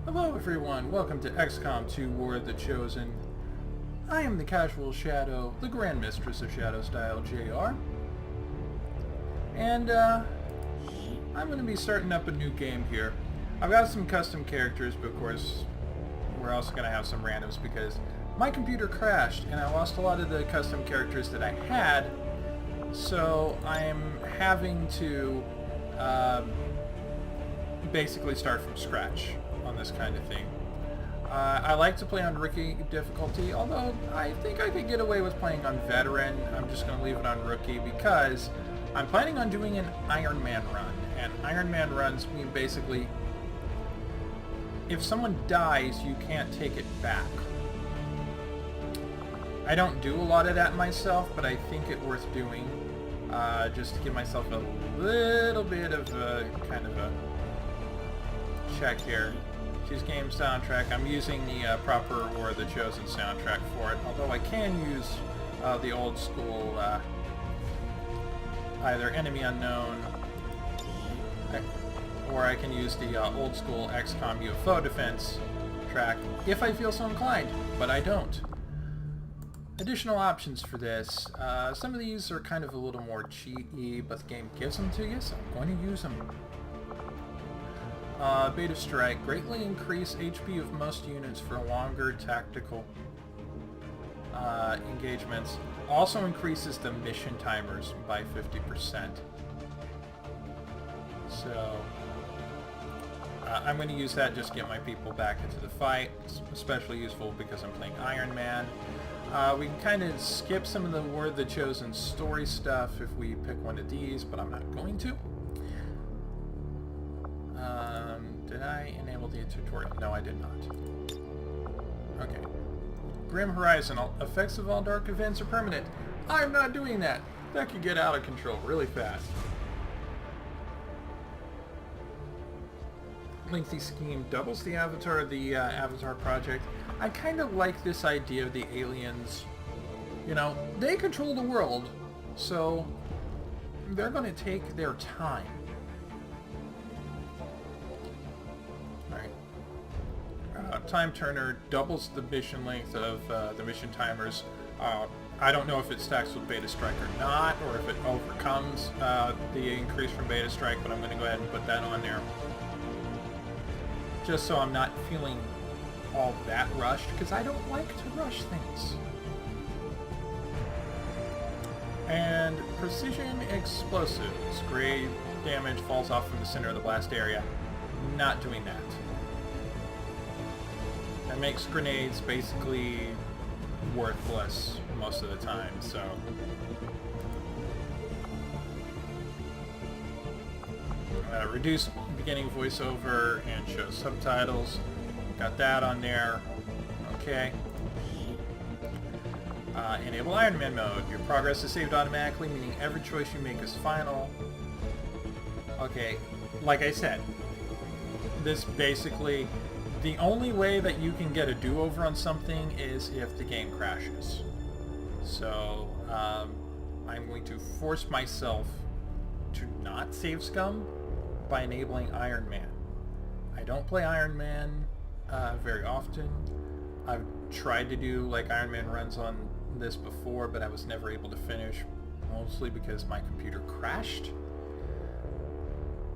Hello everyone, welcome to XCOM 2 War of the Chosen. I am the Casual Shadow, the Grand Mistress of Shadow Style, JR. And I'm going to be starting up a new game here. I've got some custom characters, but of course we're also going to have some randoms because my computer crashed and I lost a lot of the custom characters that I had. So I'm having to basically start from scratch on this kind of thing. I like to play on rookie difficulty, although I think I could get away with playing on veteran. I'm just going to leave it on rookie because I'm planning on doing an Ironman run. And Ironman runs mean basically if someone dies, you can't take it back. I don't do a lot of that myself, but I think it worth doing just to give myself a little bit of a kind of a check here. Choose game soundtrack. I'm using the proper War of the Chosen soundtrack for it, although I can use the old school either Enemy Unknown or I can use the old school XCOM UFO defense track if I feel so inclined, but I don't. Additional options for this. Some of these are kind of a little more cheat-y, but the game gives them to you, so I'm going to use them. Beta Strike. Greatly increase HP of most units for longer tactical engagements. Also increases the mission timers by 50%. So I'm going to use that just to get my people back into the fight. It's especially useful because I'm playing Ironman. We can kind of skip some of the War of the Chosen story stuff if we pick one of these, but I'm not going to. Did I enable the tutorial? No, I did not. Okay. Grim Horizon. Effects of all dark events are permanent. I'm not doing that. That could get out of control really fast. Lengthy scheme doubles the avatar of the Avatar project. I kind of like this idea of the aliens. You know, they control the world, so they're going to take their time. Time Turner doubles the mission length of the mission timers. I don't know if it stacks with Beta Strike or not, or if it overcomes the increase from Beta Strike, but I'm going to go ahead and put that on there. Just so I'm not feeling all that rushed, because I don't like to rush things. And Precision Explosives. Grade damage falls off from the center of the blast area. Not doing that. That makes grenades basically worthless most of the time, so... reduce beginning voiceover and show subtitles. Got that on there. Okay. Enable Ironman mode. Your progress is saved automatically, meaning every choice you make is final. Okay, like I said, this basically... The only way that you can get a do-over on something is if the game crashes. So, I'm going to force myself to not save scum by enabling Ironman. I don't play Ironman very often. I've tried to do like Ironman runs on this before, but I was never able to finish, mostly because my computer crashed.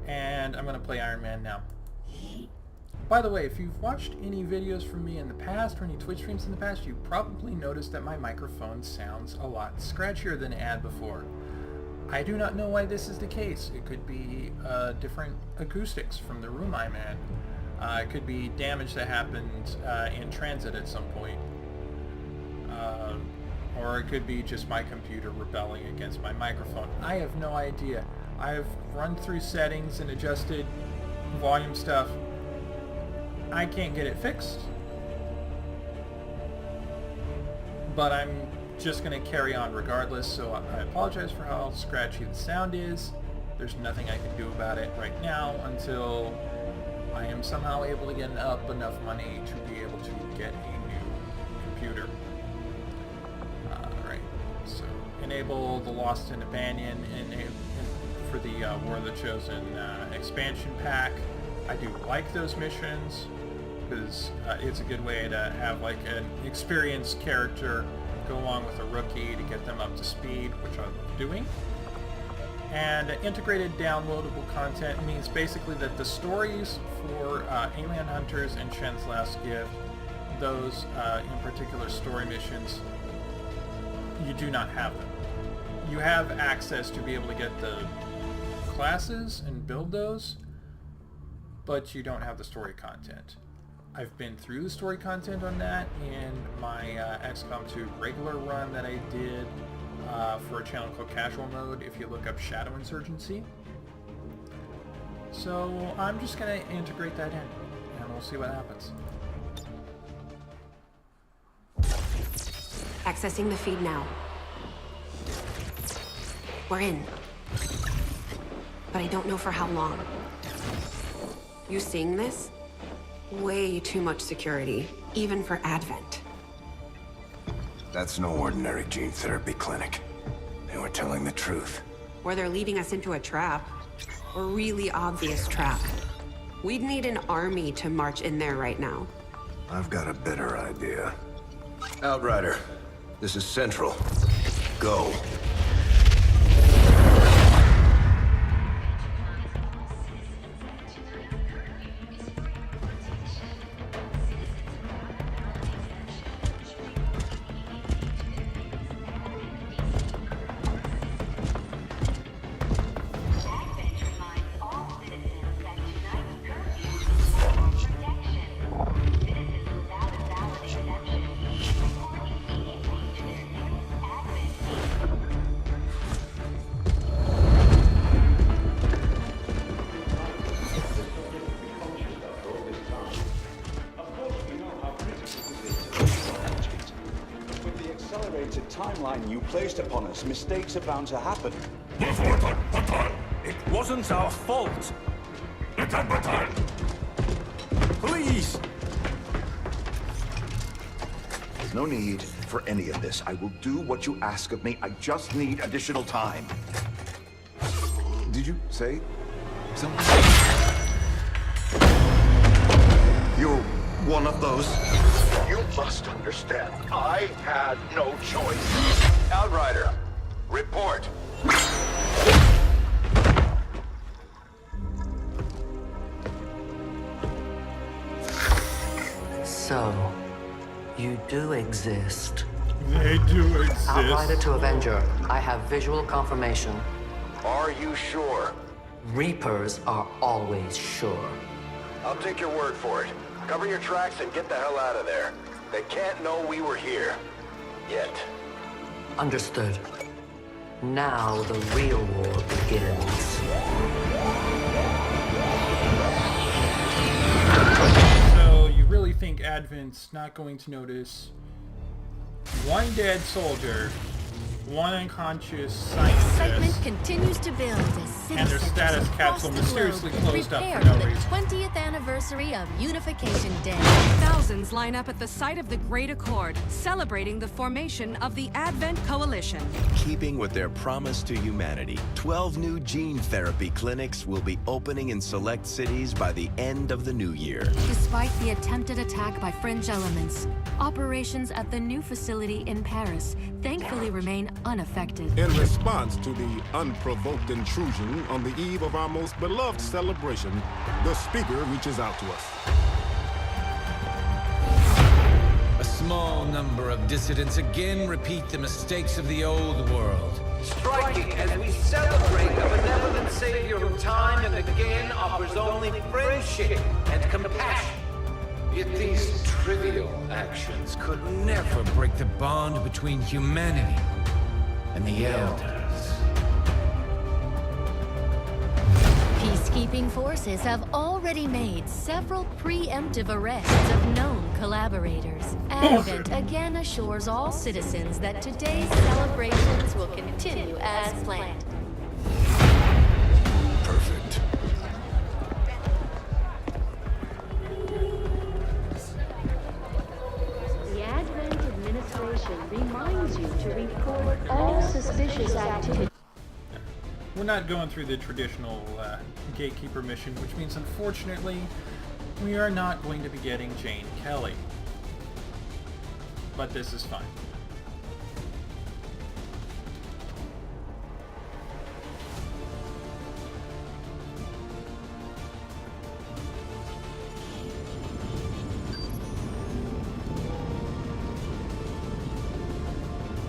And I'm going to play Ironman now. By the way, if you've watched any videos from me in the past or any Twitch streams in the past, you probably noticed that my microphone sounds a lot scratchier than it had before. I do not know why this is the case. It could be different acoustics from the room I'm in. It could be damage that happened in transit at some point. Or it could be just my computer rebelling against my microphone. I have no idea. I've run through settings and adjusted volume stuff. I can't get it fixed, but I'm just going to carry on regardless, so I apologize for how scratchy the sound is. There's nothing I can do about it right now until I am somehow able to get up enough money to be able to get a new computer. Right, so enable the Lost and Abandoned for the War of the Chosen expansion pack. I do like those missions. because it's a good way to have like an experienced character go along with a rookie to get them up to speed, which I'm doing. And integrated downloadable content means basically that the stories for Alien Hunters and Shen's Last Gift, those in particular story missions, you do not have them. You have access to be able to get the classes and build those, but you don't have the story content. I've been through the story content on that in my XCOM 2 regular run that I did for a channel called Casual Mode, if you look up Shadow Insurgency. So I'm just going to integrate that in, and we'll see what happens. Accessing the feed now. We're in. But I don't know for how long. You seeing this? Way too much security, even for Advent. That's no ordinary gene therapy clinic. They were telling the truth. Or they're leading us into a trap. A really obvious trap. We'd need an army to march in there right now. I've got a better idea. Outrider, this is Central. Go. Timeline you placed upon us, mistakes are bound to happen. It wasn't our fault. Please! There's no need for any of this. I will do what you ask of me. I just need additional time. Did you say something? You're one of those? You must understand, I had no choice. Outrider, report. So, you do exist. They do exist. Outrider to Avenger, I have visual confirmation. Are you sure? Reapers are always sure. I'll take your word for it. Cover your tracks and get the hell out of there. They can't know we were here. Yet. Understood. Now the real war begins. So you really think Advent's not going to notice one dead soldier, one unconscious scientist, Excitement continues to build as and their citizens status across capsule the mysteriously globe closed up prepare for no the reason. 20th anniversary of Unification Day. Thousands line up at the site of the Great Accord, celebrating the formation of the Advent Coalition. Keeping with their promise to humanity, 12 new gene therapy clinics will be opening in select cities by the end of the new year. Despite the attempted attack by fringe elements, operations at the new facility in Paris thankfully remain unaffected. In response to the unprovoked intrusion on the eve of our most beloved celebration, the speaker reaches out to us. A small number of dissidents again repeat the mistakes of the old world. Striking as we celebrate the benevolent savior who time and again offers only friendship and compassion. Yet these trivial actions could never break the bond between humanity and the Elders. Peacekeeping forces have already made several preemptive arrests of known collaborators. Advent again assures all citizens that today's celebrations will continue as planned. Perfect. The Advent administration reminds you to report all suspicious activity. We're not going through the traditional gatekeeper mission, which means unfortunately we are not going to be getting Jane Kelly. But this is fine.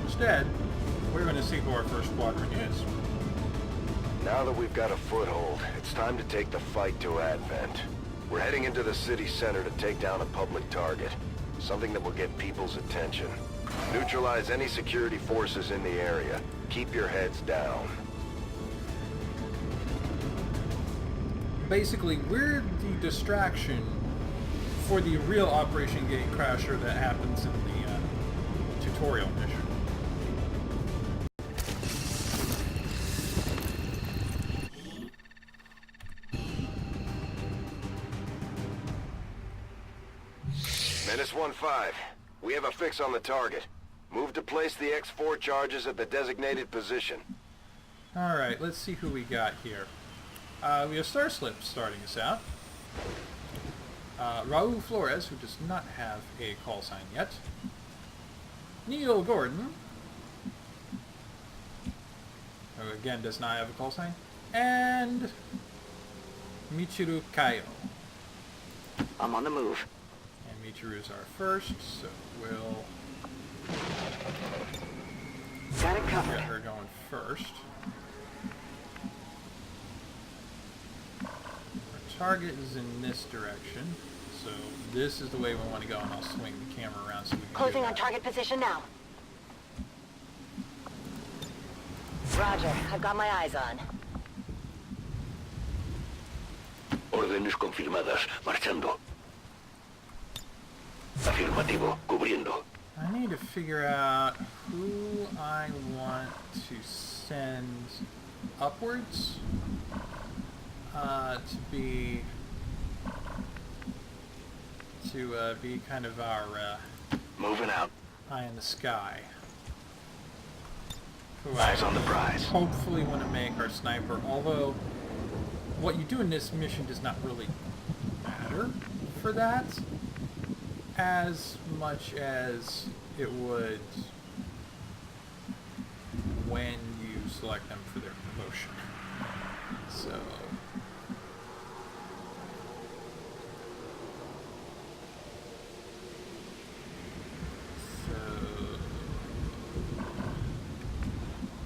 Instead, we're going to see who our first squadron is. Now that we've got a foothold, it's time to take the fight to Advent. We're heading into the city center to take down a public target. Something that will get people's attention. Neutralize any security forces in the area. Keep your heads down. Basically, we're the distraction for the real Operation Gatecrasher that happens in the tutorial mission. Menace 1-5. We have a fix on the target. Move to place the X4 charges at the designated position. Alright, let's see who we got here. We have Starslip starting us out. Raul Flores, who does not have a call sign yet. Neil Gordon, who again does not have a call sign. And Michiru Kaio. I'm on the move. And Michiru's our first, so we'll got it covered. Get her going first. Our target is in this direction, so this is the way we want to go, and I'll swing the camera around so we can Closing on target position now. Roger, I've got my eyes on. Órdenes confirmadas. Marchando. Afirmativo. Cubriendo. I need to figure out who I want to send upwards to be kind of our moving out. Eye in the sky. Who Eyes on the prize. Hopefully want to make our sniper, although what you do in this mission does not really matter for that as much as it would when you select them for their promotion. So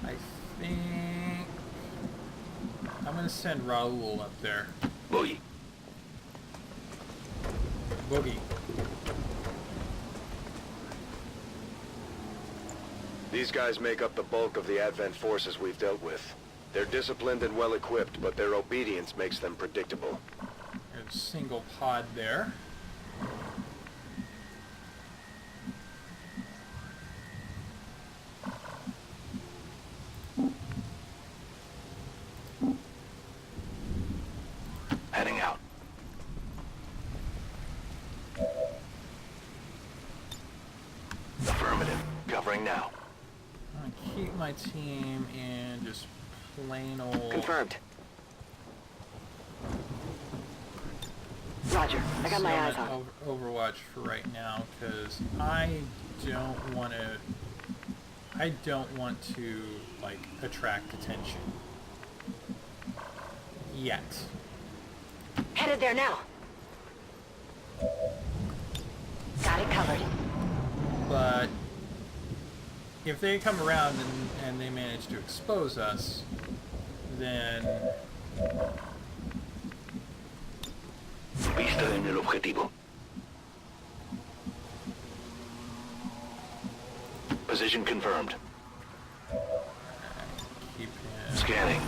I think I'm gonna send Raul up there. Boogie. Boogie. These guys make up the bulk of the Advent forces we've dealt with. They're disciplined and well-equipped, but their obedience makes them predictable. There's a single pod there. Heading out. Affirmative. Covering now. I'm gonna keep my team in just plain old... Confirmed. Roger, I got my eyes on. Overwatch for right now, because I don't want to, like, attract attention. Yet. Headed there now. Got it covered. But if they come around and they manage to expose us, then Vista en el objetivo. Position confirmed. Keep him scanning.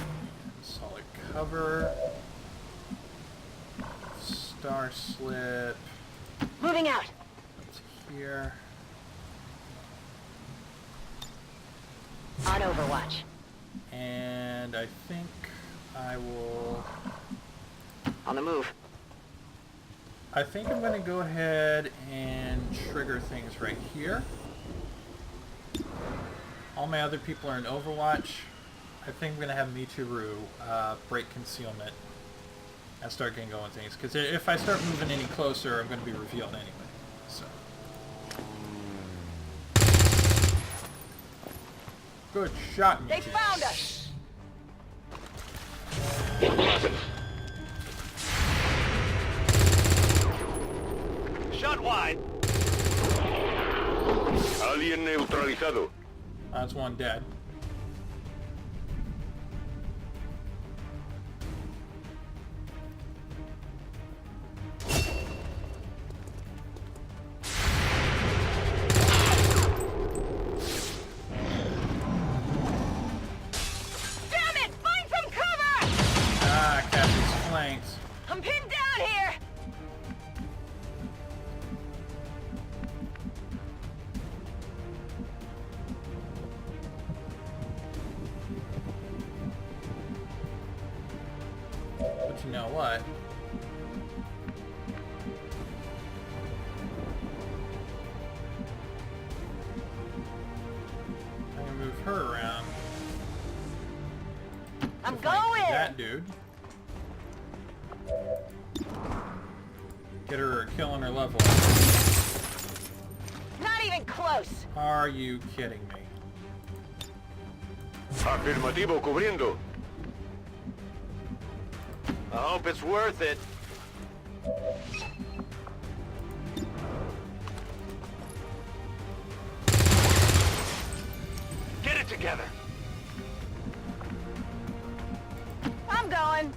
Solid cover. Star slip. Moving out. Up to here. On Overwatch. And I think I will... On the move. I think I'm going to go ahead and trigger things right here. All my other people are in Overwatch. I think I'm going to have Michiru break concealment I start getting going things, because if I start moving any closer, I'm going to be revealed anyway. So, good shot, They Mickey. found us! Shot wide. Alien neutralizado. That's one dead. I'm pinned down here! But you know what? I can move her around. I'm to flank going! that dude. Get her a kill on her level. Not even close! Are you kidding me? Afirmativo cubriendo. I hope it's worth it. Get it together. I'm going!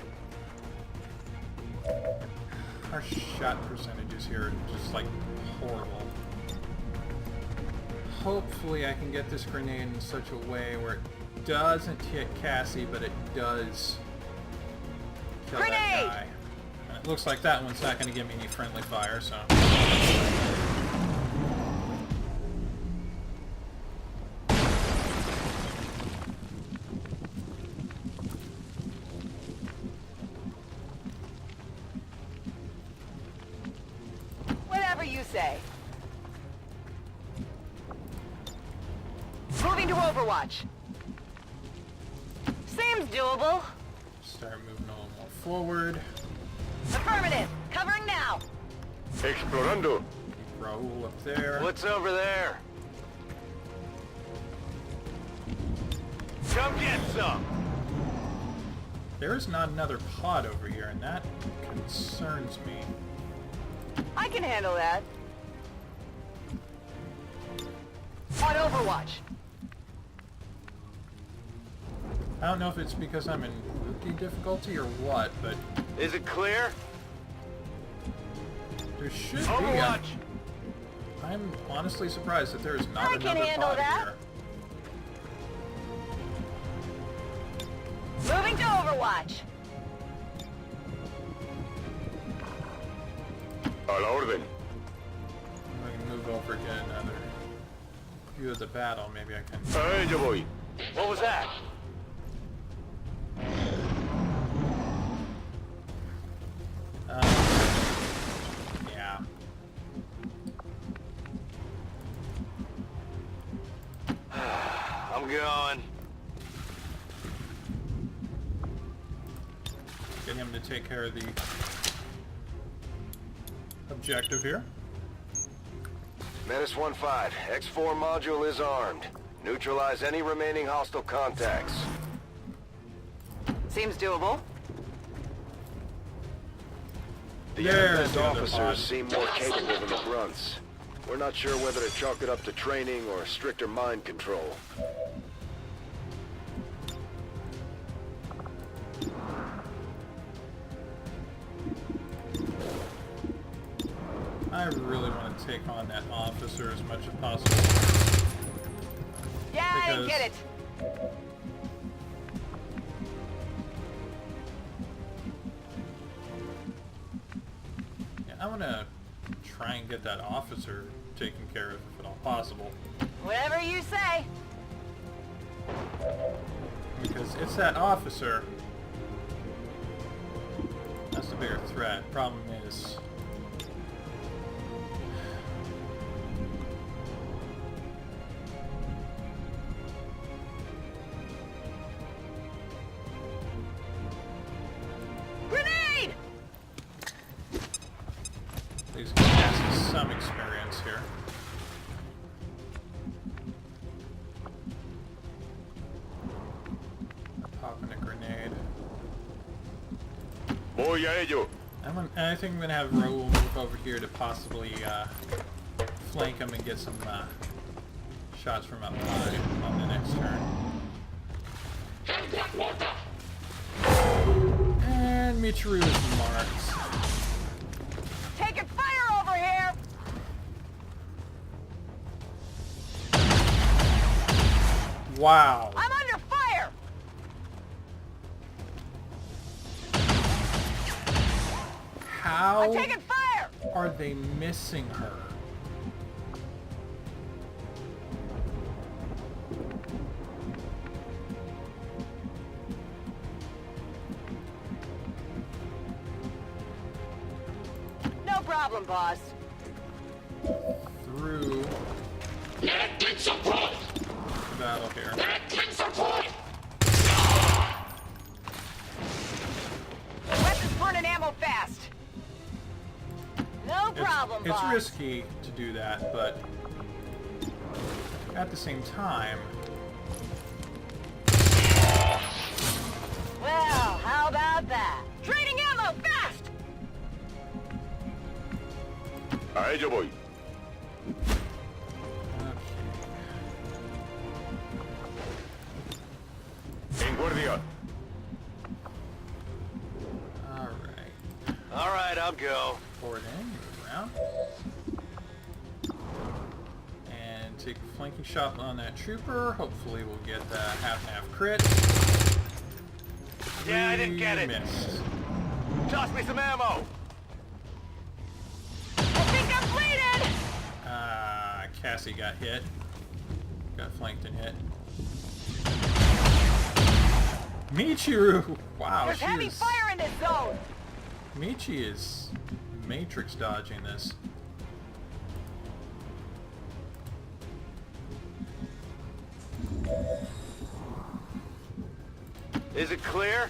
Our shot percentages here are just like horrible. Hopefully I can get this grenade in such a way where it doesn't hit Cassie, but it does kill that guy. And it looks like that one's not going to give me any friendly fire, so... Whatever you say. Moving to Overwatch. Seems doable. Start moving a little more forward. Affirmative. Covering now. Explorando. Keep Raul up there. What's over there? Come get some! There's not another pod over here, and that concerns me. I can handle that. On Overwatch. I don't know if it's because I'm in rookie difficulty or what, but Is it clear? there should be. Overwatch! I'm honestly surprised that there is not I can another handle pod that. here. Moving to Overwatch. A la orden. I can move over and get another view of the battle. Maybe I can. A ello voy. What was that? Yeah. I'm going. Get him to take care of the objective here. Menace 1-5. X4 module is armed. Neutralize any remaining hostile contacts. Seems doable. The There's Advent the other pod. officers seem more capable than the grunts. We're not sure whether to chalk it up to training or stricter mind control. I really want to take on that officer as much as possible. Yeah, I Because- get it. Yeah, I want to try and get that officer taken care of if at all possible. Whatever you say. Because it's that officer. That's the bigger threat. Problem is... Grenade! has some experience here. Popping a grenade. Voy a ello. I think I'm gonna have Raoul move over here to possibly flank him and get some shots from up high on the next turn. And Michiru is marked. Taking fire over here! Wow. I'm under fire! How I'm taking fire! are they missing her? No problem, boss. Through the battle here. Weapons burning ammo fast. No problem, It's boss. risky to do that, but at the same time, Well, how about that? Trading ammo fast! A ello voy. En guardia. Alright, I'll go. Forward in, move around. And take a flanking shot on that trooper. Hopefully we'll get the half-and-half crit. Yeah, I didn't get it. Missed. Toss me some ammo. I think I'm bleeding! Cassie got hit. Got flanked and hit. Michiru! Wow, There's heavy fire in this zone! Michi is matrix dodging this. Is it clear?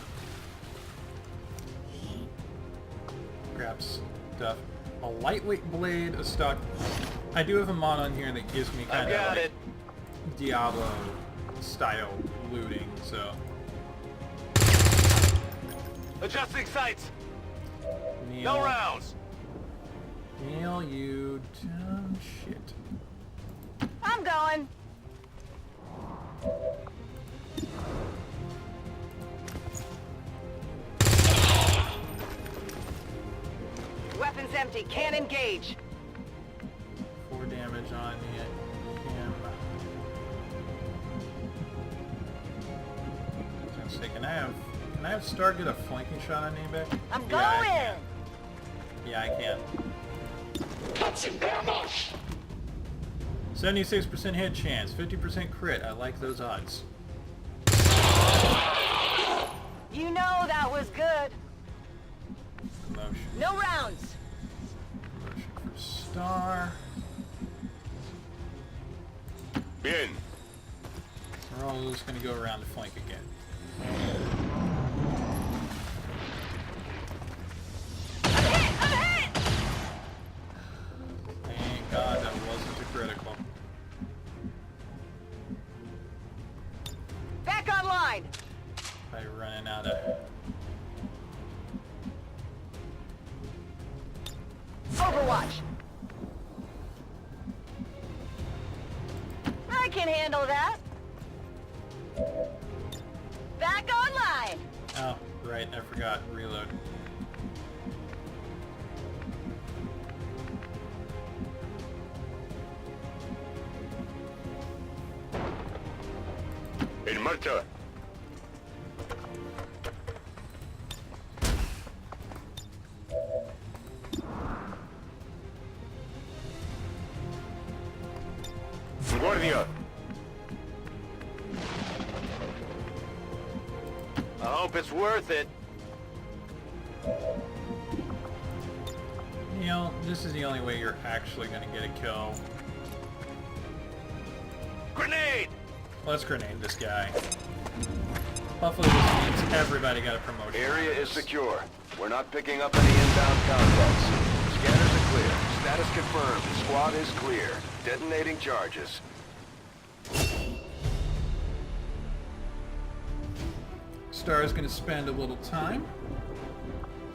Grab stuff. A lightweight blade, a stock. I do have a mod on here that gives me kind of like Diablo style looting, so. Adjusting sights. Neil, No rounds. Neil, you dumb shit. I'm going. Weapons empty. Can't engage. 4 damage on him. I was gonna say, can I have Star get a flanking shot on anybody? I'm Yeah, going. Yeah, I can. 76% hit chance, 50% crit. I like those odds. You know that was good. Promotion. No rounds. Promotion for Star. Bien. We're all just going to go around to flank again. Thank God that wasn't a critical. Back online. By running out of... Overwatch. I can handle that. Back online. Oh, right, I forgot. Reload. En marcha. Guardia. I hope it's worth it. Neil, this is the only way you're actually going to get a kill. Grenade! Let's grenade this guy. Hopefully this means everybody got a promotion. Area is secure. We're not picking up any inbound contacts. Scanners are clear. Status confirmed. The squad is clear. Detonating charges. Star is going to spend a little time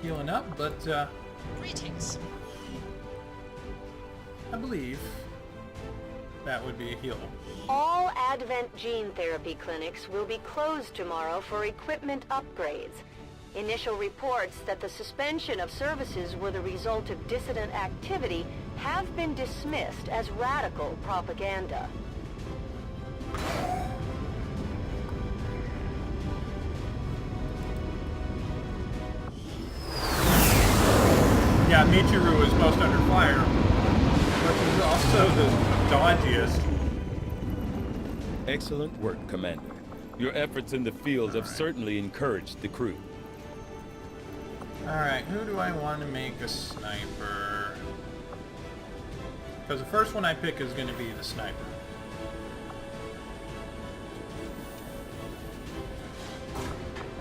healing up, but Greetings. I believe that would be a heal. All Advent gene therapy clinics will be closed tomorrow for equipment upgrades. Initial reports that the suspension of services were the result of dissident activity have been dismissed as radical propaganda. Yeah, Michiru is most under fire, but he's also the dodgiest. Excellent work, Commander. Your efforts in the field have certainly encouraged the crew. Alright, who do I want to make a sniper? Because the first one I pick is going to be the sniper.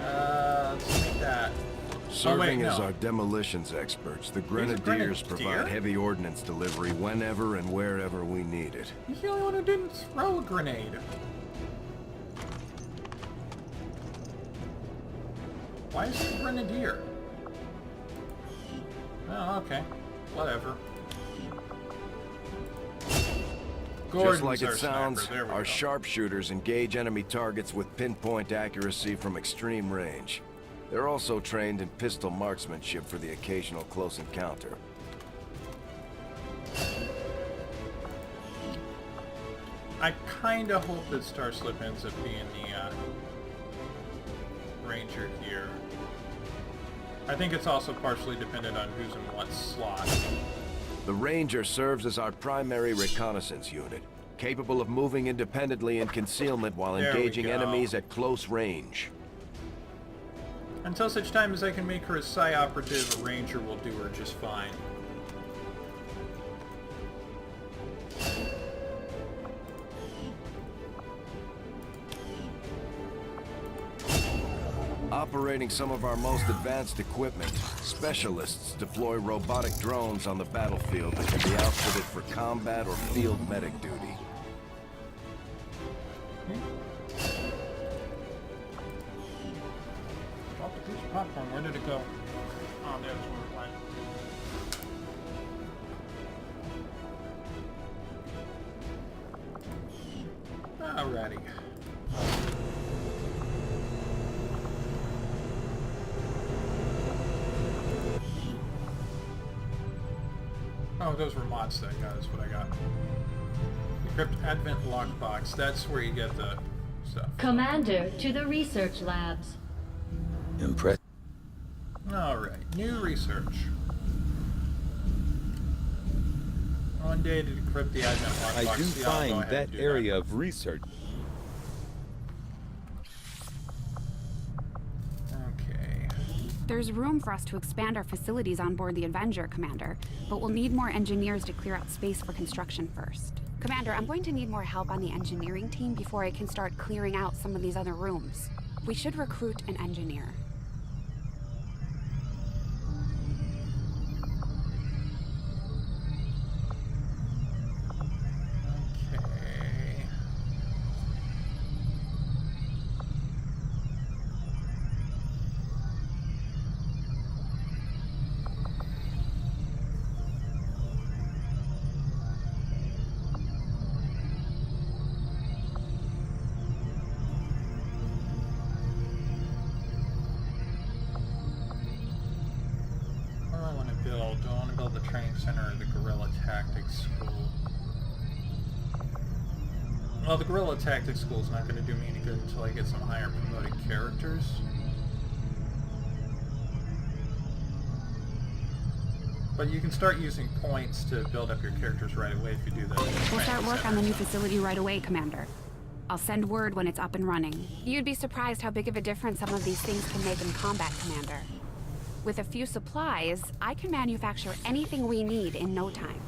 Let's make that. Serving as our demolitions experts, the Grenadiers provide heavy ordnance delivery whenever and wherever we need it. He's the only one who didn't throw a grenade. Why is he a Grenadier? Oh, okay. Whatever. Just like it sounds, our sharpshooters engage enemy targets with pinpoint accuracy from extreme range. They're also trained in pistol marksmanship for the occasional close encounter. I kinda hope that Starslip ends up being the Ranger here. I think it's also partially dependent on who's in what slot. The Ranger serves as our primary reconnaissance unit, capable of moving independently in concealment while engaging enemies at close range. Until such time as I can make her a Psi operative, a Ranger will do her just fine. Operating some of our most advanced equipment, specialists deploy robotic drones on the battlefield that can be outfitted for combat or field medic duty. Drop a piece of popcorn. Where did it go? Oh, there's where it went. Alrighty. Oh, those were mods that got is what I got. Equipped Advent lockbox. That's where you get the stuff. Commander, to the research labs. Impressive. Alright, new research. One day to decrypt the Advent lockbox. I do find that area of research. There's room for us to expand our facilities on board the Avenger, Commander, but we'll need more engineers to clear out space for construction first. Commander, I'm going to need more help on the engineering team before I can start clearing out some of these other rooms. We should recruit an engineer. Well, the Guerrilla Tactics School is not going to do me any good until I get some higher promoted characters. But you can start using points to build up your characters right away if you do that. We'll start work on the new facility right away, Commander. I'll send word when it's up and running. You'd be surprised how big of a difference some of these things can make in combat, Commander. With a few supplies, I can manufacture anything we need in no time.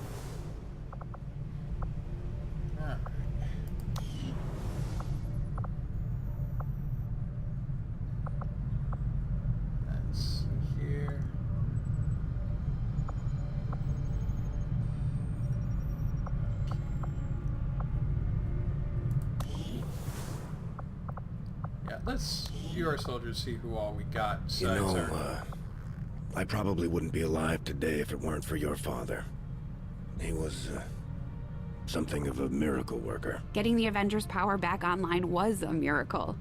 let's view our soldiers, see who all we got. You know, I probably wouldn't be alive today if it weren't for your father. He was, something of a miracle worker. Getting the Avengers' power back online was a miracle.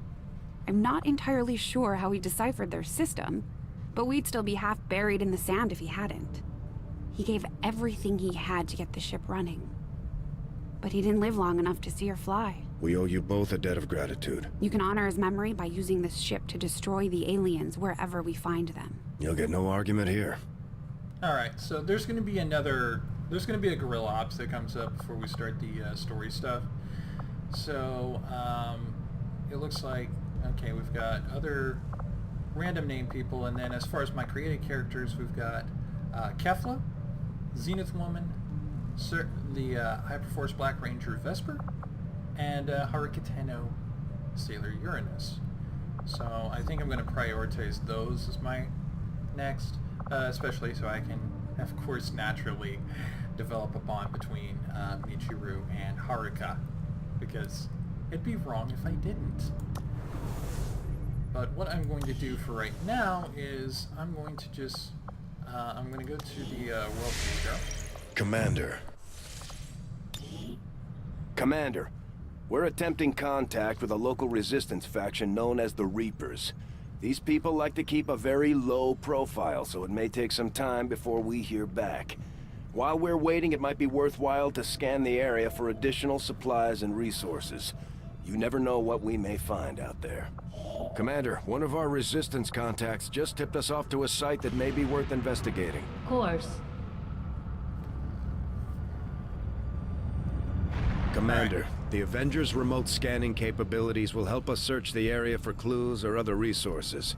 I'm not entirely sure how he deciphered their system, but we'd still be half buried in the sand if he hadn't. He gave everything he had to get the ship running. But he didn't live long enough to see her fly. We owe you both a debt of gratitude. You can honor his memory by using this ship to destroy the aliens wherever we find them. You'll get no argument here. Alright, so there's going to be a guerrilla ops that comes up before we start the story stuff. So, it looks like, okay, we've got other random name people, and then as far as my created characters, we've got Kefla, Zenith Woman, the Hyperforce Black Ranger Vesper, and Harikateno Sailor Uranus. So I think I'm going to prioritize those as my next, especially so I can, of course, naturally develop a bond between Michiru and Haruka, because it'd be wrong if I didn't. But what I'm going to do for right now is I'm going to just, I'm going to go to the World Leader. Commander, we're attempting contact with a local resistance faction known as the Reapers. These people like to keep a very low profile, so it may take some time before we hear back. While we're waiting, it might be worthwhile to scan the area for additional supplies and resources. You never know what we may find out there. Commander, one of our resistance contacts just tipped us off to a site that may be worth investigating. Of course. Commander, the Avengers' remote scanning capabilities will help us search the area for clues or other resources.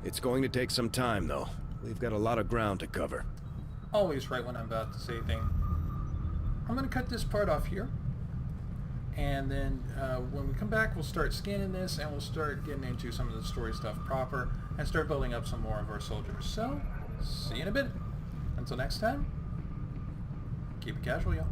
It's going to take some time, though. We've got a lot of ground to cover. Always right when I'm about to say a thing. I'm going to cut this part off here. And then when we come back, we'll start scanning this, and we'll start getting into some of the story stuff proper, and start building up some more of our soldiers. So, see you in a bit. Until next time, keep it casual, y'all.